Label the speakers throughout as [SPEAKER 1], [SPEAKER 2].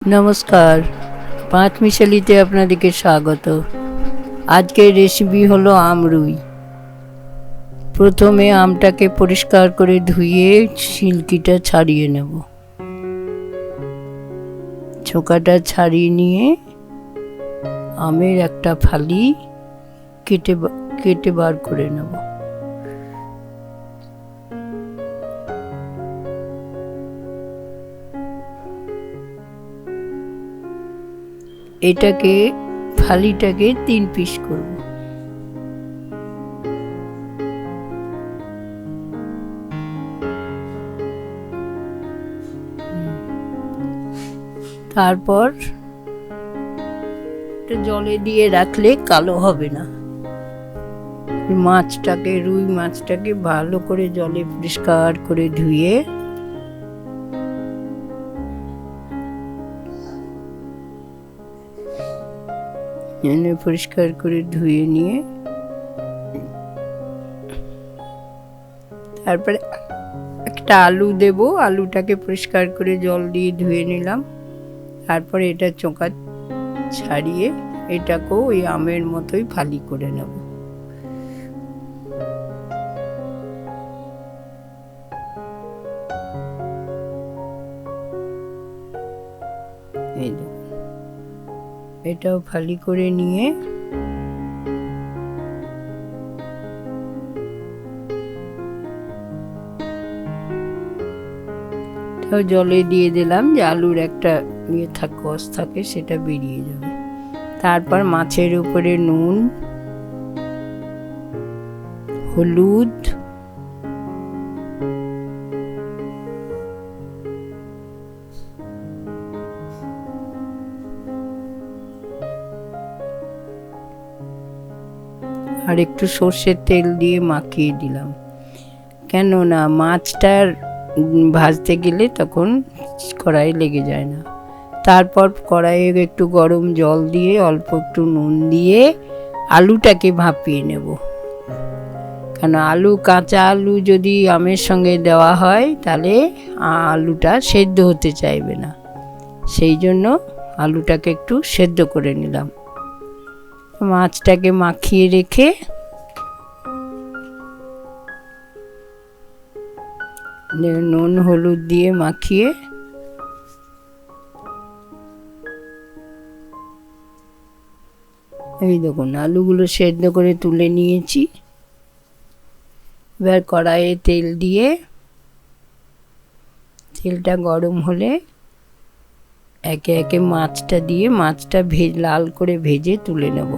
[SPEAKER 1] नमस्कार पाँच मिशालीते आपनादेरके स्वागत। आजकेर रेसिपि हलो आम रुई। प्रथमे आमटाके परिष्कार करे धुए छिलकिटा छाड़िए नेब। छोकाटा छाड़िए निये आमेर एकटा फाली केटे बार करे नेब। এটাকে ফালিটাকে 3 পিস করব। তারপর এটা জলে দিয়ে রাখলে কালো হবে না। রুই মাছটাকে ভালো করে জলে পরিষ্কার করে ধুয়ে পরিষ্কার করে ধুয়ে নিয়ে তারপরে একটা আলু দেব। আলুটাকে পরিষ্কার করে জল দিয়ে ধুয়ে নিলাম। তারপরে এটা চোকা ছাড়িয়ে এটাকেও ওই আমের মতোই ফালি করে নেব। এই এটাও ফালি করে নিয়ে জলে দিয়ে দিলাম যে আলুর একটা কষ থাকে সেটা বেরিয়ে যাবে। তারপর মাছের উপরে নুন, হলুদ, আর একটু সর্ষের তেল দিয়ে মাখিয়ে দিলাম। কেননা মাছটার ভাজতে গেলে তখন কড়াই লেগে যায় না। তারপর কড়াইয়ে একটু গরম জল দিয়ে অল্প একটু নুন দিয়ে আলুটাকে ভাপিয়ে নেব। কেন কাঁচা আলু যদি আমের সঙ্গে দেওয়া হয় তাহলে আলুটা সেদ্ধ হতে চাইবে না। সেই জন্য আলুটাকে একটু সেদ্ধ করে নিলাম। মাছটাকে মাখিয়ে রেখে নুন হলুদ দিয়ে মাখিয়ে এই দেখুন আলুগুলো সেদ্ধ করে তুলে নিয়েছি। এবার কড়াইয়ে তেল দিয়ে তেলটা গরম হলে একে একে মাছটা দিয়ে মাছটা লাল করে ভেজে তুলে নেব।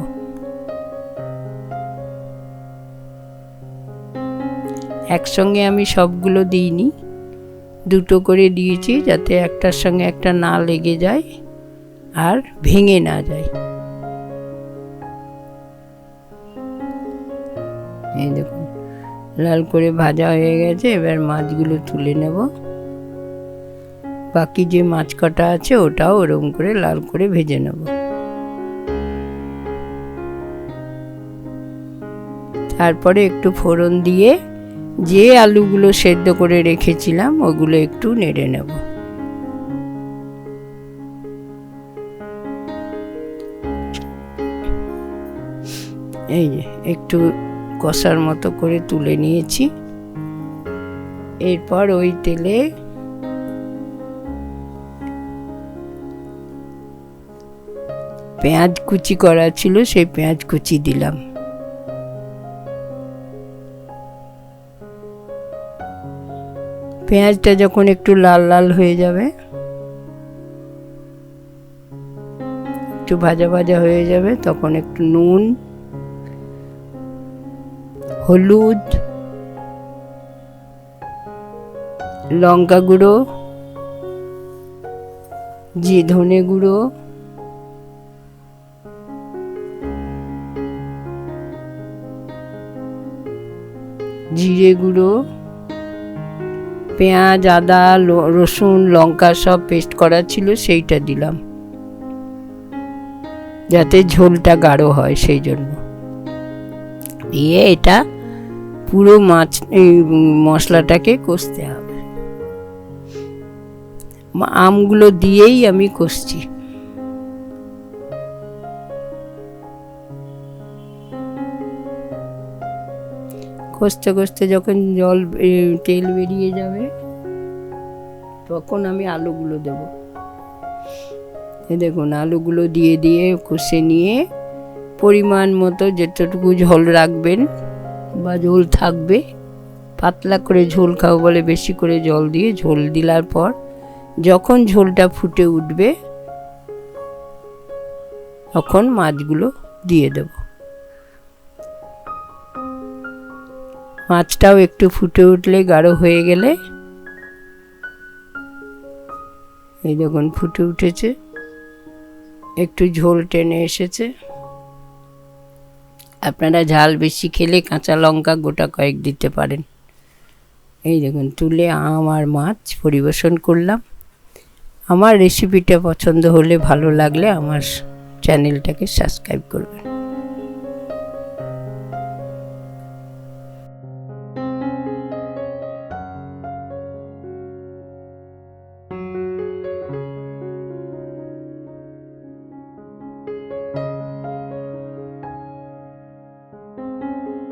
[SPEAKER 1] একসঙ্গে আমি সবগুলো দিইনি, দুটো করে দিয়েছি যাতে একটার সঙ্গে একটা না লেগে যায় আর ভেঙে না যায়। এই দেখুন লাল করে ভাজা হয়ে গেছে। এবার মাছগুলো তুলে নেব। বাকি যে মাছ কটা আছে ওটাও ওরকম করে লাল করে ভেজে নেব। তারপরে একটু ফোড়ন দিয়ে যে আলুগুলো সেদ্ধ করে রেখেছিলাম ওগুলো একটু নেড়ে নেব। এই যে একটু কষার মতো করে তুলে নিয়েছি। এরপর ওই তেলে পেঁয়াজ কুচি করা ছিল, সেই পেঁয়াজ কুচি দিলাম। পেঁয়াজটা যখন একটু লাল লাল হয়ে যাবে, একটু ভাজা ভাজা হয়ে যাবে, তখন একটু নুন, হলুদ, লঙ্কা গুঁড়ো, ধনে গুঁড়ো, জিরে গুঁড়ো, পেঁয়াজ, আদা, রসুন, লঙ্কা সব পেস্ট করা ছিল সেইটা দিলাম যাতে ঝোলটা গাঢ় হয় সেই জন্য। দিয়ে এটা পুরো মশলাটাকে কষতে হবে। আমগুলো দিয়েই আমি কষছি। কষতে কষতে যখন তেল বেরিয়ে যাবে তখন আমি আলুগুলো দেব। দেখুন আলুগুলো দিয়ে দিয়ে কষে নিয়ে পরিমাণ মতো যেটুকু ঝোল রাখবেন বা ঝোল থাকবে, পাতলা করে ঝোল খাও বলে বেশি করে জল দিয়ে ঝোল দিলার পর যখন ঝোলটা ফুটে উঠবে তখন মাছগুলো দিয়ে দেব। মাছটাও একটু ফুটে উঠলে গাঢ় হয়ে গেলে, এই দেখুন ফুটে উঠেছে, একটু ঝোল টেনে এসেছে। আপনারা ঝাল বেশি খেলে কাঁচা লঙ্কা গোটা কয়েক দিতে পারেন। এই দেখুন তুলে আম আর মাছ পরিবেশন করলাম। আমার রেসিপিটা পছন্দ হলে, ভালো লাগলে আমার চ্যানেলটাকে সাবস্ক্রাইব করবেন।